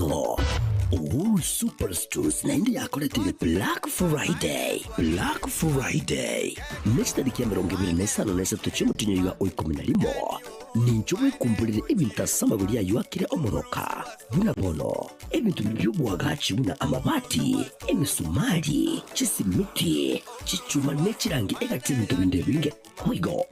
Hello. Uhuru Superstores naindi yakoretire Black Friday. Black Friday. Next tariki ya 25 cy'umutinyo wa 11. Ninjowe kumbulire ibintu asama buri yayuakire omoroka. Buna bono. Ebintu by'ubwagaci buna amabati, emisumari, chisimiti, chichuma nechirangi egati ibintu binde binge. Oigo.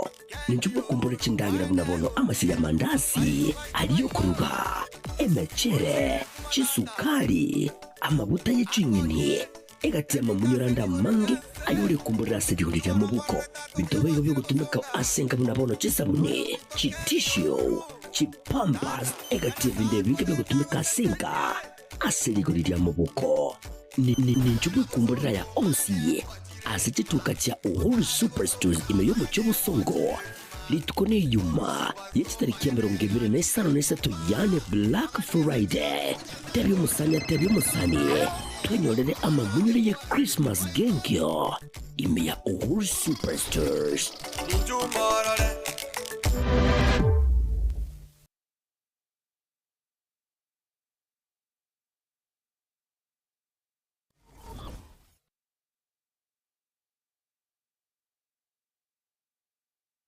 Ninjowe kumbulire chindangira buna bono amasiga mandasi, aliyo kuruga, emechere, chisukari, amavuta y'ichinyeni, egati amamunyuranda mangi ayuri kumbulira sedikurira mu buko. Bitobeyo byo gutumika asenga buna bono chisabune, chitisho, chipampas, egati binde binge byo gutumika asenga asedikurira mu buko. Ninjowe kumbulira ya onsi asituka cha Uhuru Superstores imeyobo cy'ubusongo. Litukone yuma yechitariki ya 25 yane Black Friday. Tebyo musani twenyolere amamunyire ya Christmas genkyo ime ya Uhuru Superstores.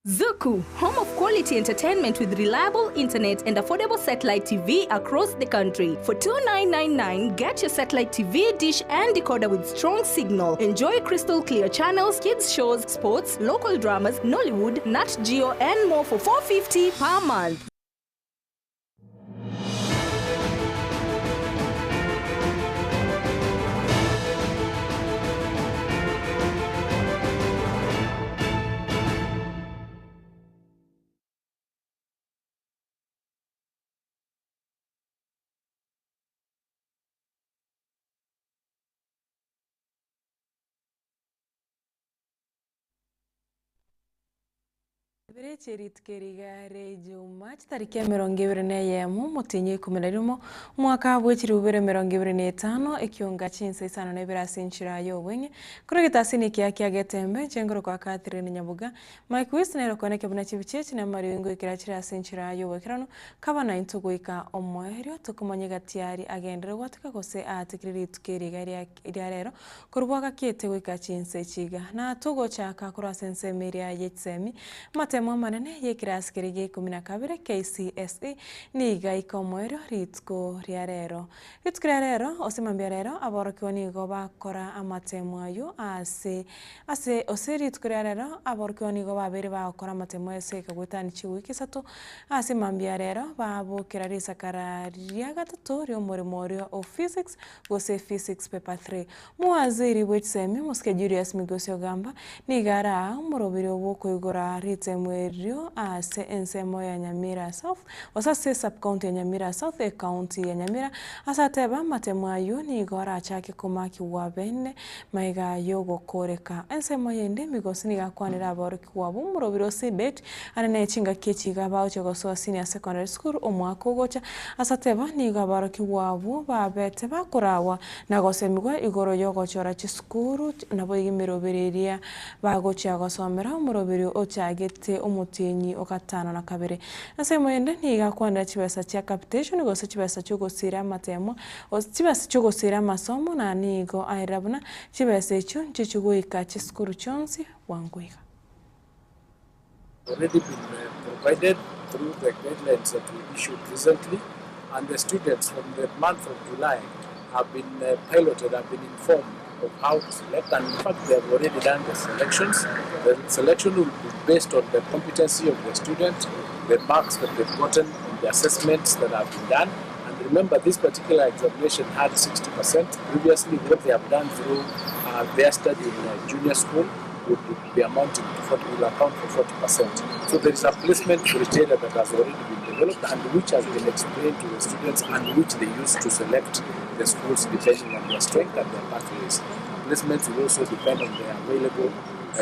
Zuku, home of quality entertainment with reliable internet and affordable satellite TV across the country. For $29.99, get your satellite TV dish and decoder with strong signal. Enjoy crystal clear channels, kids shows, sports, local dramas, Nollywood, Nat Geo, and more for $4.50 per month. Ibere cheritkerigare rejo March tariki 21 mutinyi 11 mwaka bw'ekiri 2025 Ekeonga Chinsa Isano na Ibere asinchira yo wenye kuri gitasini kya Getembe chengoro kwa Catherine Nyaboga Mike Wisnero koneke buna chibichechi na maringo ikirachira asinchira yo wekirano kabana intugoika omwerio tukumanye gatiari agendere wataka kose atikiriritkerigare rero kurubwaka kiete wika Chinsa chiga na tugo chaka kura sense meria yetsemi matemo manene yekirasi kirige 12 KCSE niga ikomwero ritko riarero osimambia rero aborokiwa nigo bakora amatemo ayo ase ritko riarero aborokiwa nigo babere bakora amatemo ese kagwetani chiwiki sato asimambia rero babukira risakara ria gatatu ryo murimo of physics gose physics paper 3 muwaziri w'etsemi muske Julius Migosio gamba nigara murobiri obwo igora ritsemwe rio ase ensemo ya Nyamira South wasase sub-county ya Nyamira South county ya Nyamira asateba matemo ayo ni igora achake komaki wabene maiga yogo koreka ensemo yende migosi nigakwanira aboroki wabo murobiro sibet anene chinga kechiga bawo chogoso senior secondary school omwaka gocha asateba niga aboroki wabo babete bakurawa nagosemigwa igoro yogo chora chiskuru nabo yimirobereria bagocha gosomera murobiro ochagete umutinyi okatano na kabere ensemo yende niga kwanda chibesa cha capitation gose chibesa chogosira matemo o chibesa chogosira masomo na nigo airabuna chibesa echo chichugoika chiskuru chonsi wanguiga already been provided through the guidelines that we issued recently, and the students from the month of July have been piloted, have been informed of how to select, and in fact they have already done the selections. The selection will be based on the competency of the student, the marks that they've gotten, and the assessments that have been done. And remember, this particular examination had 60%. Previously, what they have done through their study in junior school would be amounting to 40, will account for 40%. So there is a placement criteria that has already been developed and which has been explained to the students and which they use to select the schools depending on their strength and their pathways. Placements will also depend on the available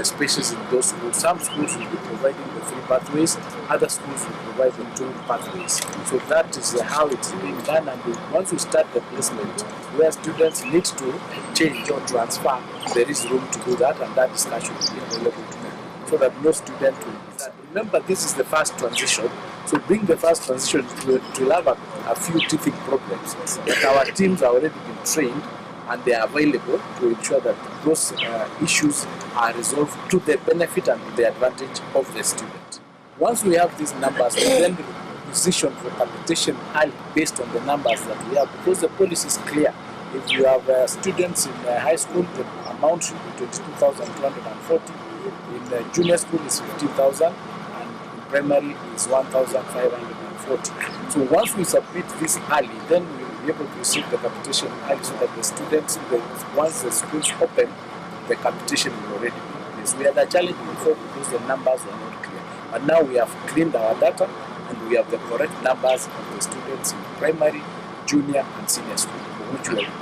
spaces in those schools. Some schools will be providing the 3 pathways, other schools will provide the 2 pathways. So that is how it's being done, and once we start the placement, where students need to change or transfer, there is room to do that, and that discussion will be available to them, so that no student will be sad. Remember, this is the first transition, so being the first transition, it will have a a few teething problems. But our teams are already been trained and they are available to ensure that those issues are resolved to the benefit and to the advantage of the student. Once we have these numbers, we then position for capitation early based on the numbers that we have, because the policy is clear. If you have students in high school, the amount should be 22,240. In junior school is 15,000, and in primary is 1,540. So once we submit this early, then we will be able to receive the capitation early, so that the students, once the schools open, the capitation will already be in place. We had a challenge before because the numbers were not clear. But now we have cleaned our data and we have the correct numbers of the students in primary, junior and senior school,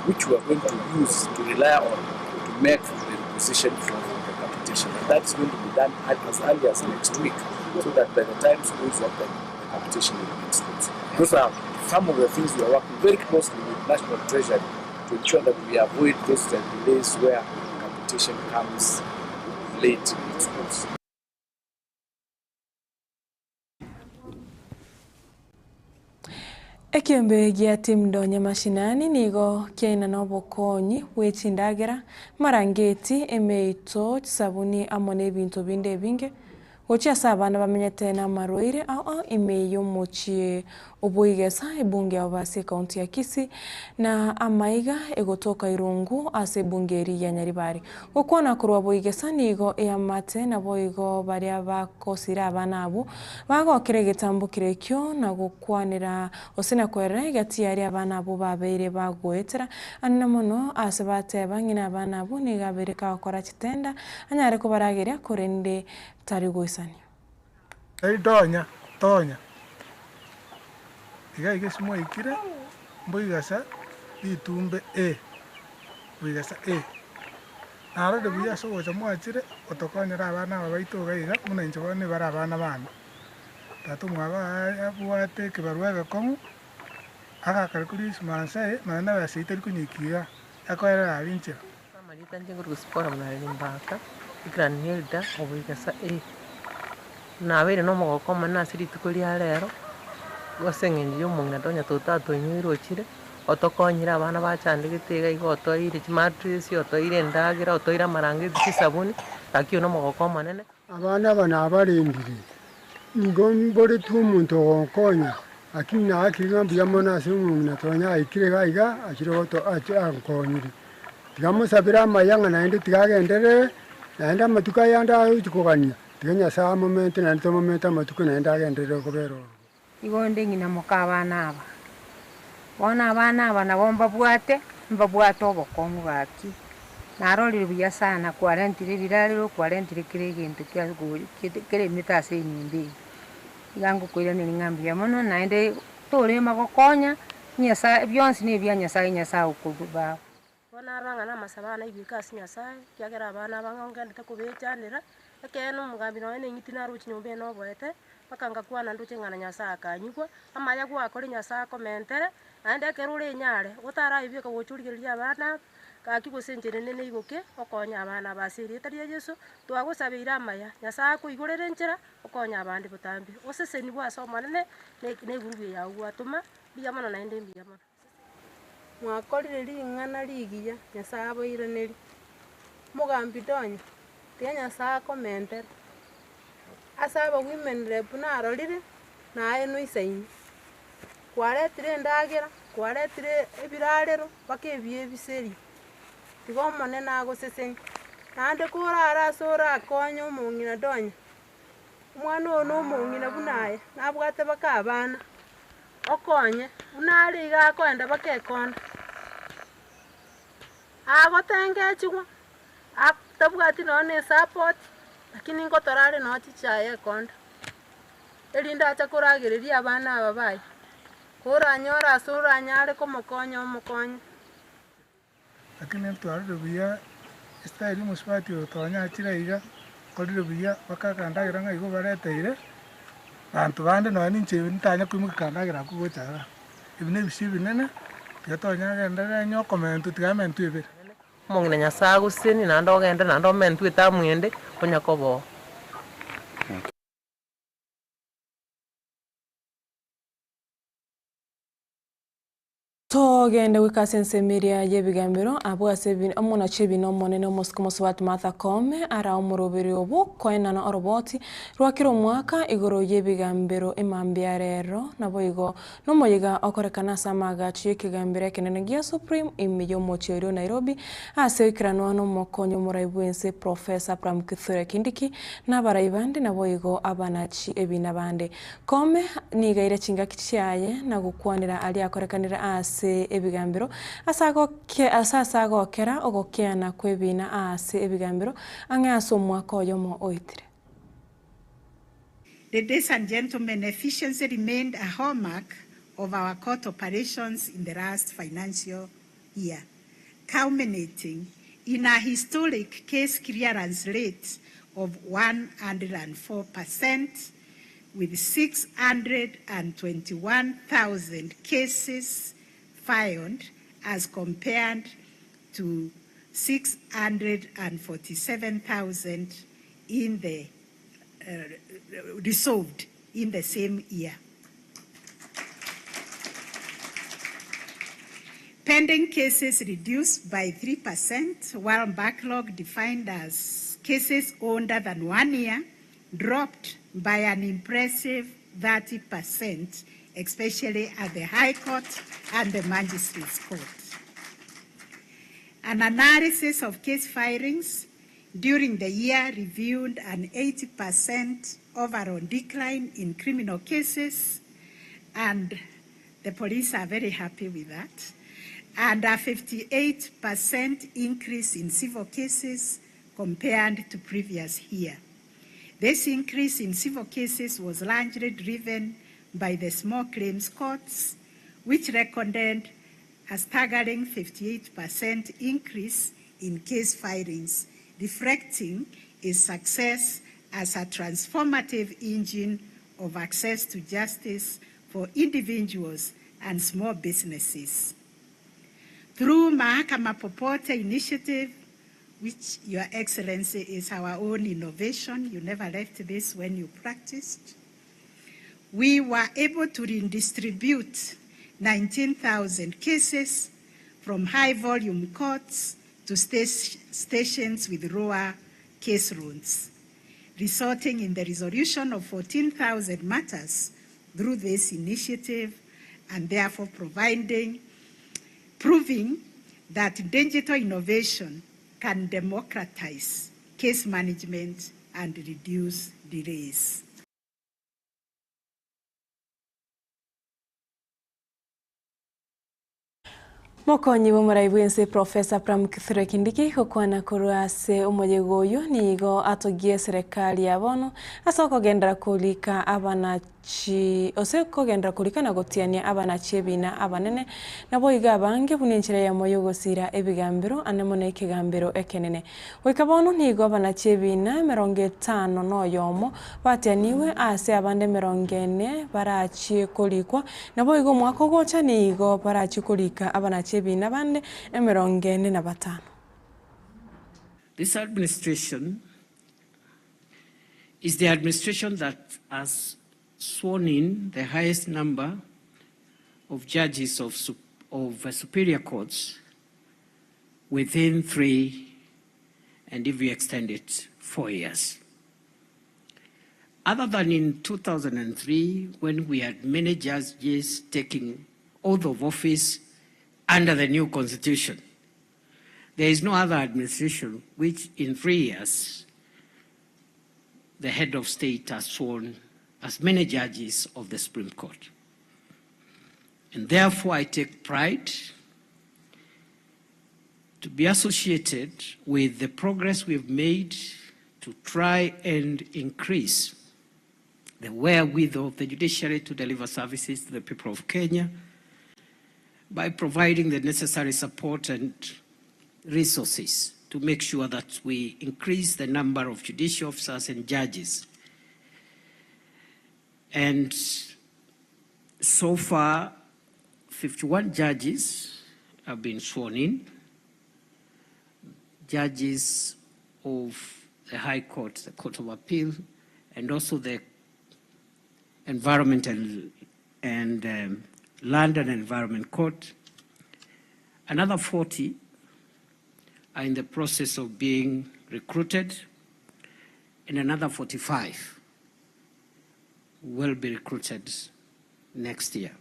which we are going to use to rely on to make the requisition for the capitation. And that's going to be done as early as next week, so that by the time schools open, the capitation will be in schools. Those are some of the things we are working very closely with National Treasury to ensure that we avoid those delays where capitation comes late in schools. Ekembe Getembe Nyamashinani nigo kiaina nobokonyi wechindagera marangeti emeito sabuni amone bintu binde binge gocha sabana bamenyete na maroire imeyo mochie oboigesa ebunge abase county ya Kisii na amaiga egotoka irungu ase bungeri ya Nyaribari gokwana kurwa boigesa nigo eamate na boigo baria bakosira abana abo bagokere getambo kirekyo na gokwanira osina kwere gati ari abana abo babeire bagoetera anna mono ase bateba ngina abana abo nigabereka akora kitenda anyare ko barageria korende tari goisani tonya iga simo ikire mboigasa itumbe boigasa naro de buya so goza mwachire otokonyera abana babaito gaiga muna inchobone bara abana bana tatu mwaba abwate kibarwaga komu aka kalkulis manse mana basite kunyikiga akoera abinche amalita njenguru spora mnali mbaka ikran hilda oboigasa nabere no mogokoma nasiri tukulia rero gosengenje umungna tonya tutato nyirochire otokonyira abana bachandegete igotoire chimatrisi otoire ndagira otoire marangi tisabuni takio no mogokoma nene abana bana abarindire ngombore tumuntu okonya akina akina biyamona sumungna tonya ikire gaiga achiroto ankonyiri tigamusabira amayanga naende tigagendere naenda matuka yanda uchikogania tiganya saa moment na ndo moment matuka naenda agendere kobero igonde ngina mukabana aba bona abana aba nabo mbabwate obokongu baki narorire buya sana kwarentire rirariro kwarentire kiregintu kire mitase nyimbi yangu kwira ni ngambia mono naende tore magokonya nyasa byonsi ne bya nyasa ukuba bona ranga na masabana ibikasi nyasa kyagera abana bangongende kubechanira ekeno mugambi no ene nyitina ruchi nyombe no boete bakanga kwana nduche ngana nyasa akanyigwa amaya gwa kore nyasa komentere ande kerure nyare gutara ibyo ko guchurigiria abana kakigosenjere nene igoke okonya abana basiri tari Yesu twagusabira amaya nyasa kuigurere nchira okonya abandi butambi oseseni bwa soma nene ne gurubi ya gwatuma biyamana naende biyamana mwakorire ringana ligiya nyasa aboire neri mugambi donye tia nyasa komentere asaba women rep na arorire na eno isaini kwaretire ndagira kwaretire ebirarero bakebie biseri tigomone na goseseni nande kurara sora akonyo mungina donya umwana ono mungina bunaye nabwate bakabana okonye unali ga kwenda bakekonda agotengechwa atabwati none support lakini ngotorare no chichaye konda elinda acha kuragireria abana ababaye kuranyora sura nyare komokonyo omokonyo lakini mtu alirubiya style muspati otonya chiraiga kolirubiya bakakandagira ngaigo bareteire bantu bande no ninche ntanya kwimukandagira kugochaga ibine bisibi nene yatonya gendere nyo comment tigamentu ibere mongina nyasagu sini nando gende nando mentu etamwende konyakobo kogenda gwikasa ensemiria y'ebigambiro abwase omwana chebino omonene omosukumosi wa Martha Koome ara omuroberi obo koenana oroboti rwakira omwaka igoro y'ebigambiro emambia rero nabo igo nomoyiga okorekana ase amagachi y'ekigambiro ekenene gia Supreme ime y'omochio Nairobi ase oikerano n'omokonyo omoraibu ense Professor Pram Kithure Kindiki n'abarai bande nabo igo abanachi ebina bande. Koome nigaire chingaki chiaye na gukwanira ali akorekanira ase ebigambiro asasa gokera ogokiana kwebina ase ebigambiro ang'aso omwaka oyomo oitire. Ladies and gentlemen, efficiency remained a hallmark of our court operations in the last financial year, culminating in a historic case clearance rate of 104%, with 621,000 cases filed as compared to 647,000 in the resolved in the same year. Pending cases reduced by 3%, while backlog defined as cases older than 1 year dropped by an impressive 30%, especially at the High Court and the Magistrates Court. An analysis of case filings during the year revealed an 80% overall decline in criminal cases, and the police are very happy with that, and a 58% increase in civil cases compared to previous year. This increase in civil cases was largely driven by the small claims courts, which recorded a staggering 58% increase in case filings, reflecting its success as a transformative engine of access to justice for individuals and small businesses. Through Mahakama Popote initiative, which Your Excellency is our own innovation, you never left this when you practiced, we were able to redistribute 19,000 cases from high-volume courts to stations with lower case loads, resulting in the resolution of 14,000 matters through this initiative, and therefore proving that digital innovation can democratize case management and reduce delays. Mokonyi w'omuraibu ense Professor Pram Kithure Kindiki gukwana kurase omuyego oyo nigo atogie serikali yabono asokogendera kulika abanachi osekogendera kulika na gotiania abanachi ebina abanene nabo iga abange bunenchira ya moyo gosira ebigambiro anemone ekigambiro ekenene wikabono nigo abanachi ebina 50 noyomo batianiwe ase abande 40 barachi kulikwa nabo igo mwako gocha nigo barachi kulika abanachi ebina bande 45. This administration is the administration that has sworn in the highest number of judges of superior courts within 3, and if we extend it, 4 years. Other than in 2003, when we had many judges taking oath of office under the new constitution, there is no other administration which in 3 years the head of state has sworn as many judges of the Supreme Court. And therefore I take pride to be associated with the progress we've made to try and increase the wherewithal of the judiciary to deliver services to the people of Kenya by providing the necessary support and resources to make sure that we increase the number of judicial officers and judges. And so far, 51 judges have been sworn in, judges of the High Court, the Court of Appeal, and also the Environment and Land and Environment Court, Another 40 are in the process of being recruited, and another 45 will be recruited next year.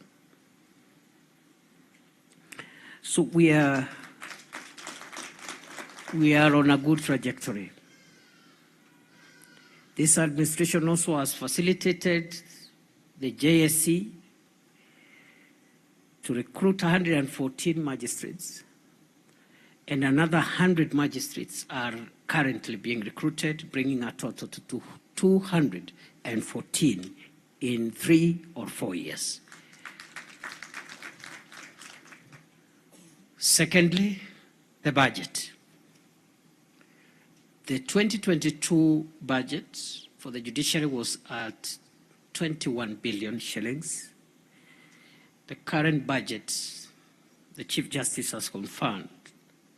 So we are on a good trajectory. This administration also has facilitated the JSC to recruit 114 magistrates, and another 100 magistrates are currently being recruited, bringing a total to 214 in 3 or 4 years. Secondly, the budget. The 2022 budget for the judiciary was at 21 billion shillings. The current budget, the Chief Justice has confirmed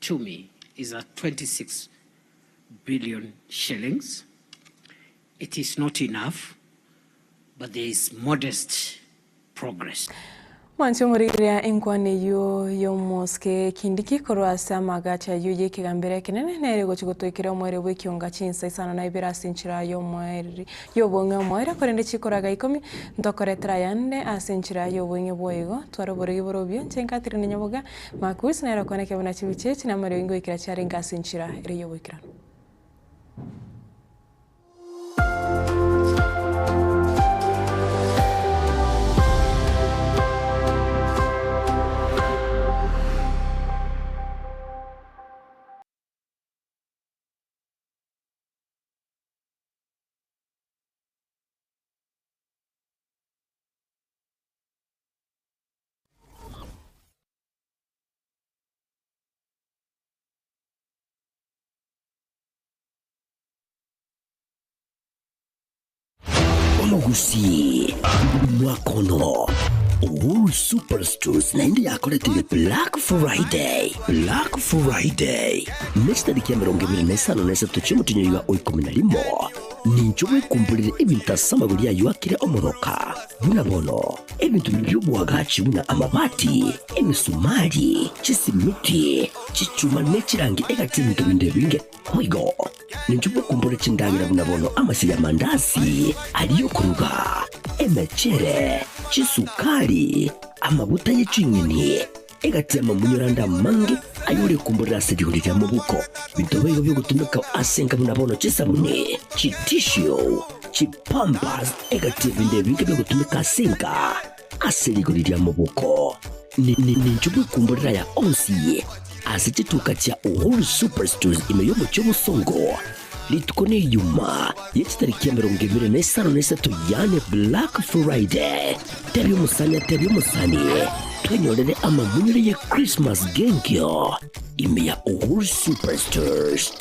to me, is at 26 billion shillings. It is not enough, but there is modest progress. Mwancho muriria inkwane yo moske kindiki korwasa magacha yuye kigambere kinene nere gochigotwikira omwere w'Ekeonga Chinsa Isano na Ibere asinchira yo mwere yo bonga mwere korende chikoraga 10 ndokoretera yande asinchira yo bwenge bwoigo twarobore giborobye chenkatire ni Nyaboga makuis na rakone kebona chibichechi na mare wingo ikira chari ngasinchira ire yo bwikira. Omugusi mwakono Uhuru Superstores naindi yakoretire Black Friday. Black Friday next tariki ya 25 cy'umutinyo wa 11 ninjowe kumbulire ibintu asamaguri yayo akire omoroka bunabono ebintu by'ubwagaci buna amabati emisumari chisimiti chichuma nechirangi egatinto bindebinge oigo ninjowe kumbulire chindangira bunabono amasi ya mandasi aliyo kuruga emechere chisukari amabuta y'icinyini egati amamunyuranda mangi ayuri kumbulira sedikurira mu buko bidobeyo byo gutumika asenga bunabono chisabune chitisho chipampas egati bindebinge byo gutumika asenga asedikurira mu buko ninjubu kumbulira ya onsi asitituka cha Uhuru Superstores imeyobo cy'ubusongo litukone yuma yechitariki ya 25 yane Black Friday tebyo musani twenyolere amamunyire ya Christmas gengyo ime ya Uhuru Superstores.